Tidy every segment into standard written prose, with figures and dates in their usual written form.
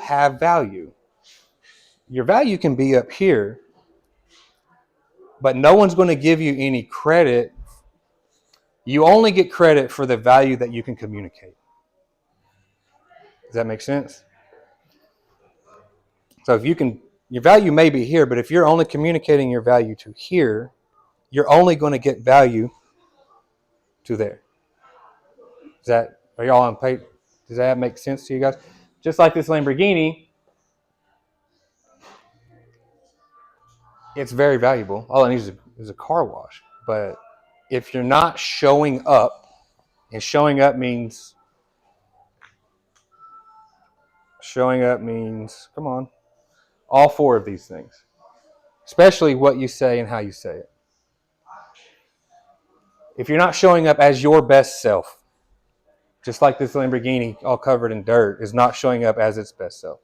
have value. Your value can be up here, but no one's going to give you any credit. You only get credit for the value that you can communicate. Does that make sense? So if you can, your value may be here, but if you're only communicating your value to here, you're only going to get value to there. Are y'all on page? Does that make sense to you guys? Just like this Lamborghini, it's very valuable. All it needs is a car wash. But if you're not showing up, and showing up means, come on, all four of these things, especially what you say and how you say it. If you're not showing up as your best self, just like this Lamborghini all covered in dirt is not showing up as its best self,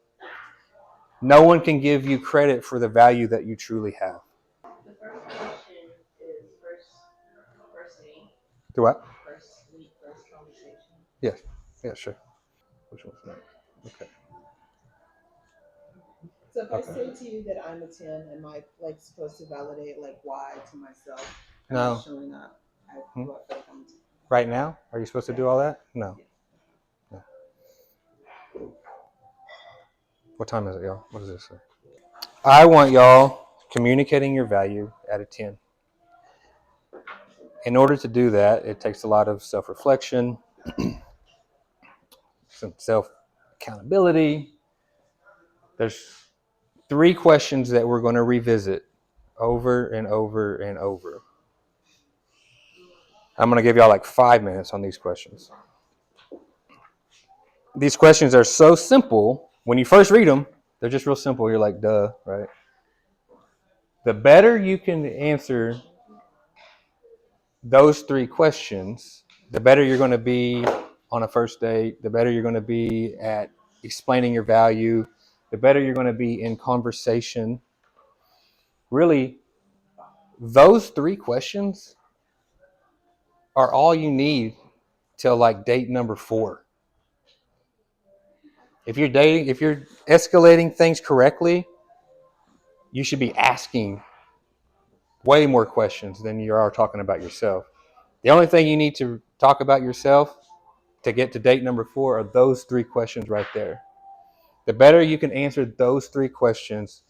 no one can give you credit for the value that you truly have. The first question is first meet. Do what? First meet, first conversation. Yes. Yeah, sure. Which one's next? Okay. So if I say to you that I'm a 10, am I like supposed to validate like why to myself? Am I No. showing up? I feel like I'm a 10. Right now? Are you supposed to do all that? No. No. What time is it, y'all? What does this say? I want y'all communicating your value at a 10. In order to do that, it takes a lot of self-reflection, some self-accountability. There's 3 questions that we're going to revisit over and over and over. I'm going to give y'all like 5 minutes on these questions. These questions are so simple. When you first read them, they're just real simple. You're like, duh, right? The better you can answer those 3 questions, the better you're going to be on a first date, the better you're going to be at explaining your value, the better you're going to be in conversation. Really, those 3 questions are all you need till like date number 4. If you're escalating things correctly, you should be asking way more questions than you are talking about yourself. The only thing you need to talk about yourself to get to date number 4 are those 3 questions right there. The better you can answer those 3 questions,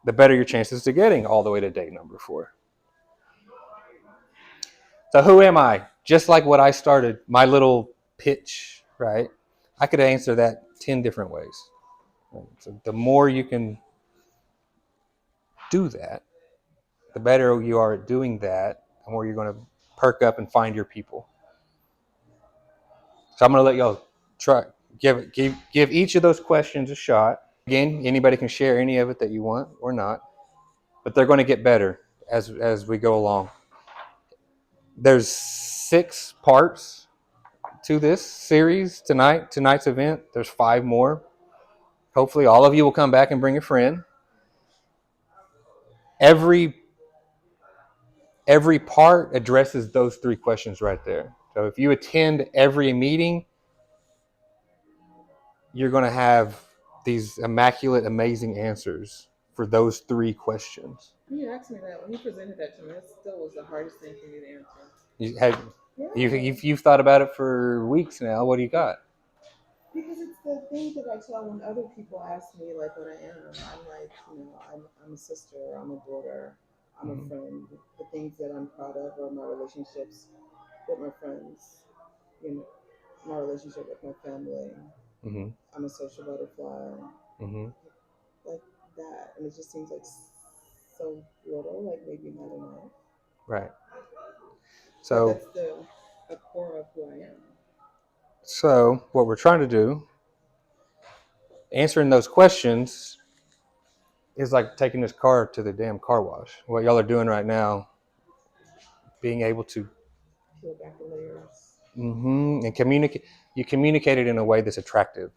the better your chances to getting all the way to date number 4. So who am I? Just like what I started, my little pitch, right? I could answer that 10 different ways. So the more you can do that, the better you are at doing that, the more you're going to perk up and find your people. So I'm going to let y'all try give each of those questions a shot. Again, anybody can share any of it that you want or not, but they're going to get better as we go along. There's 6 parts to this series tonight's event. There's 5 more. Hopefully all of you will come back and bring a friend. Every part addresses those 3 questions right there. So if you attend every meeting, you're going to have these immaculate, amazing answers for those 3 questions. You asked me that when you presented that to me. That still was the hardest thing for me to answer. You've thought about it for weeks now. What do you got? Because it's the thing that I tell when other people ask me like what I am. I'm like, I'm a sister, I'm a daughter, I'm a friend. The things that I'm proud of are my relationships with my friends, my relationship with my family. Mm-hmm. I'm a social butterfly. Mm-hmm. Like that. And it just seems like so little, like maybe not enough. Right. So that's the core of who I am. So what we're trying to do, answering those questions, is like taking this car to the damn car wash. What y'all are doing right now, being able to peel back the layers. And communicate. You communicate it in a way that's attractive.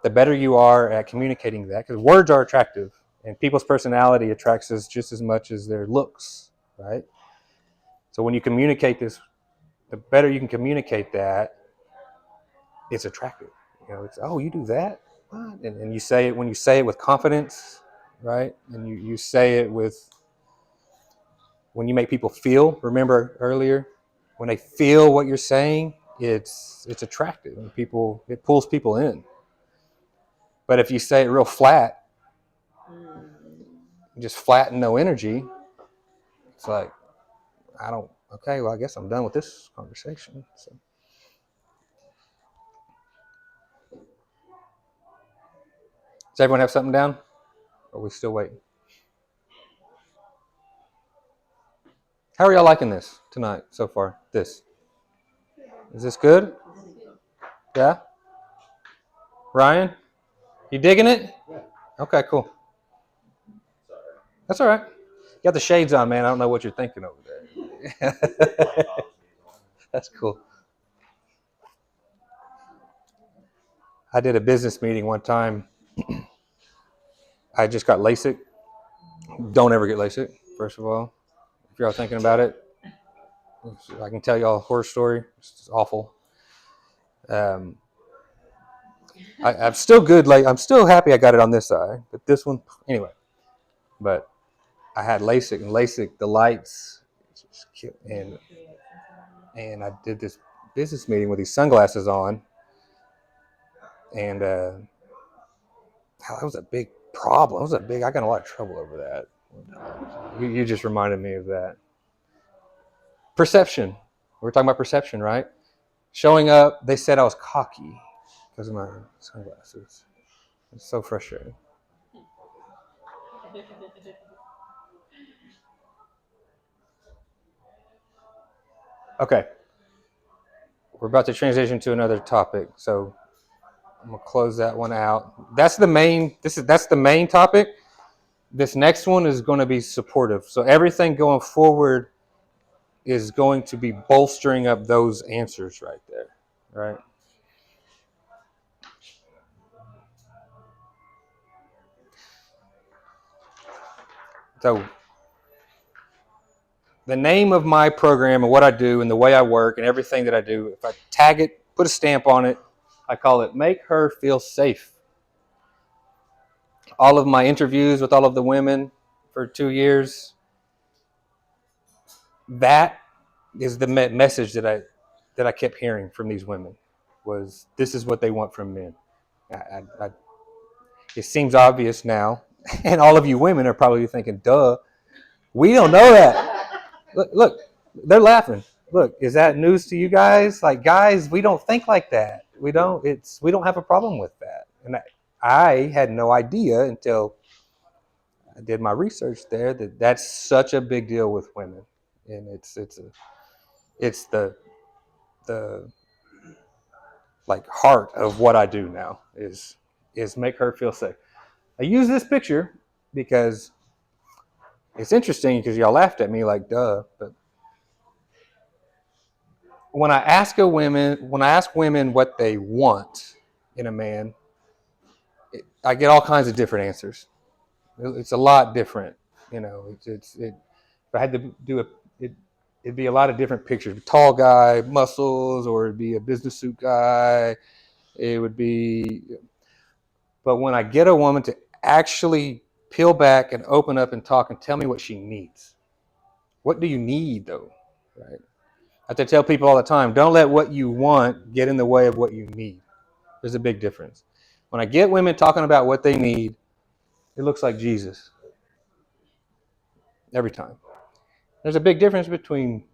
The better you are at communicating that, because words are attractive, and people's personality attracts us just as much as their looks, right? So when you communicate this, the better you can communicate that, it's attractive. It's, oh, you do that? What? And you say it, when you say it with confidence, right? And you say it with, when you make people feel, remember earlier, when they feel what you're saying, it's attractive, and it pulls people in. But if you say it real flat, just flat and no energy, it's like, okay, well, I guess I'm done with this conversation. So. Does everyone have something down? Or are we still waiting? How are y'all liking this tonight so far? Is this good? Yeah? Ryan? You digging it? Okay, cool. That's all right. You got the shades on, man. I don't know what you're thinking over there. That's cool. I did a business meeting one time. I just got LASIK. Don't ever get LASIK, first of all. If you're all thinking about it, I can tell y'all a horror story. It's awful. I'm still good. Like, I'm still happy I got it on this eye, but this one, anyway. But I had LASIK, and LASIK, the lights, and I did this business meeting with these sunglasses on, and that was a big problem. I got in a lot of trouble over that. You just reminded me of that. Perception. We're talking about perception, right? Showing up, they said I was cocky because of my sunglasses. It's so frustrating. Okay. We're about to transition to another topic, so I'm gonna close that one out. That's the main topic. This next one is going to be supportive. So everything going forward is going to be bolstering up those answers right there, right? So the name of my program and what I do and the way I work and everything that I do, if I tag it, put a stamp on it, I call it Make Her Feel Safe. All of my interviews with all of the women for 2 years, that is the message that I kept hearing from these women, was this is what they want from men. It seems obvious now, and all of you women are probably thinking, duh, we don't know that. Look, they're laughing. Look, is that news to you guys? Like, guys, we don't think like that. We don't have a problem with that. And I had no idea until I did my research there that that's such a big deal with women. And it's the like heart of what I do now is make her feel safe. I use this picture because it's interesting, because y'all laughed at me like, duh. But when I ask women what they want in a man, I get all kinds of different answers. It's a lot different, if I had to do it'd be a lot of different pictures. Tall guy, muscles, or it'd be a business suit guy. It would be, but when I get a woman to actually peel back and open up and talk and tell me what she needs. What do you need, though? Right? I have to tell people all the time, don't let what you want get in the way of what you need. There's a big difference. When I get women talking about what they need, it looks like Jesus. Every time. There's a big difference between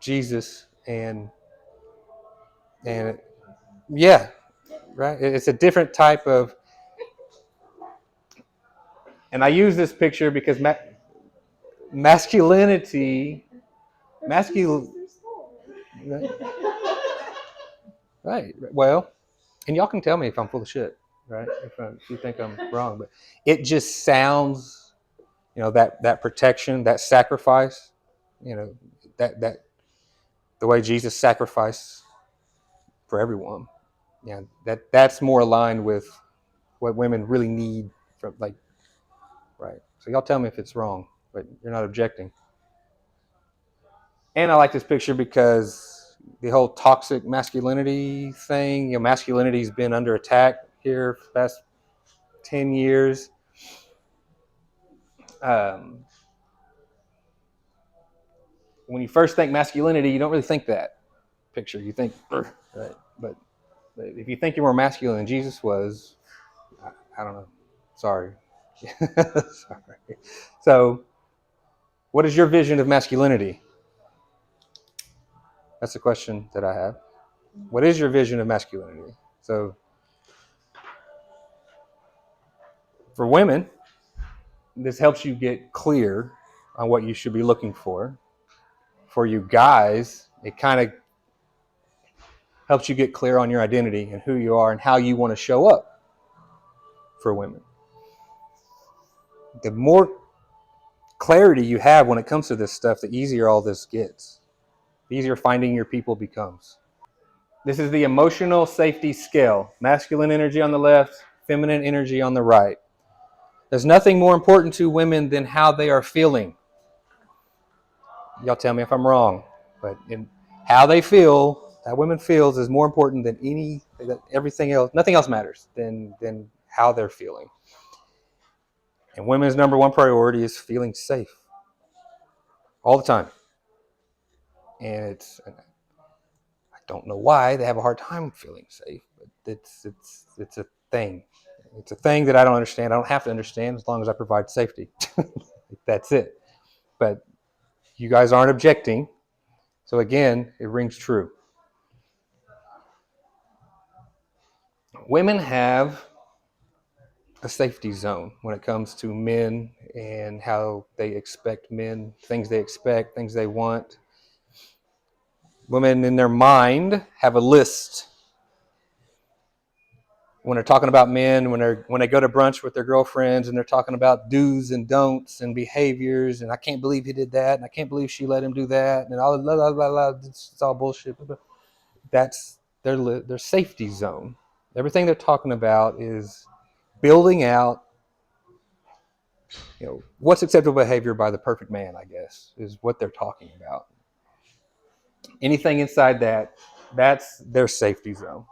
Jesus and yeah, right? It's a different type of, and I use this picture because masculinity, right? Well, and y'all can tell me if I'm full of shit, right? If you think I'm wrong, but it just sounds, that protection, that sacrifice, that the way Jesus sacrificed for everyone. Yeah, that's more aligned with what women really need from, like, right. So y'all tell me if it's wrong, but you're not objecting. And I like this picture because the whole toxic masculinity thing. Masculinity's been under attack here for the past 10 years. When you first think masculinity, you don't really think that picture. You think, right? But if you think you're more masculine than Jesus was, I don't know. Sorry. Sorry. So, what is your vision of masculinity? That's the question that I have. What is your vision of masculinity? So, for women, this helps you get clear on what you should be looking for. For you guys, it kind of helps you get clear on your identity and who you are and how you want to show up for women. The more clarity you have when it comes to this stuff, the easier all this gets. The easier finding your people becomes. This is the emotional safety scale. Masculine energy on the left, feminine energy on the right. There's nothing more important to women than how they are feeling. Y'all tell me if I'm wrong, but how they feel, how women feels is more important than everything else. Nothing else matters than how they're feeling. And women's number one priority is feeling safe all the time. And I don't know why they have a hard time feeling safe, but it's a thing. It's a thing that I don't understand. I don't have to understand as long as I provide safety. That's it. But you guys aren't objecting. So again, it rings true. Women have a safety zone when it comes to men and how they expect men, things they expect, things they want. Women in their mind have a list. When they're talking about men, when they go to brunch with their girlfriends and they're talking about do's and don'ts and behaviors, and I can't believe he did that, and I can't believe she let him do that, and all blah, blah, blah, blah, it's all bullshit. That's their safety zone. Everything they're talking about is building out, what's acceptable behavior by the perfect man, I guess, is what they're talking about. Anything inside that, that's their safety zone.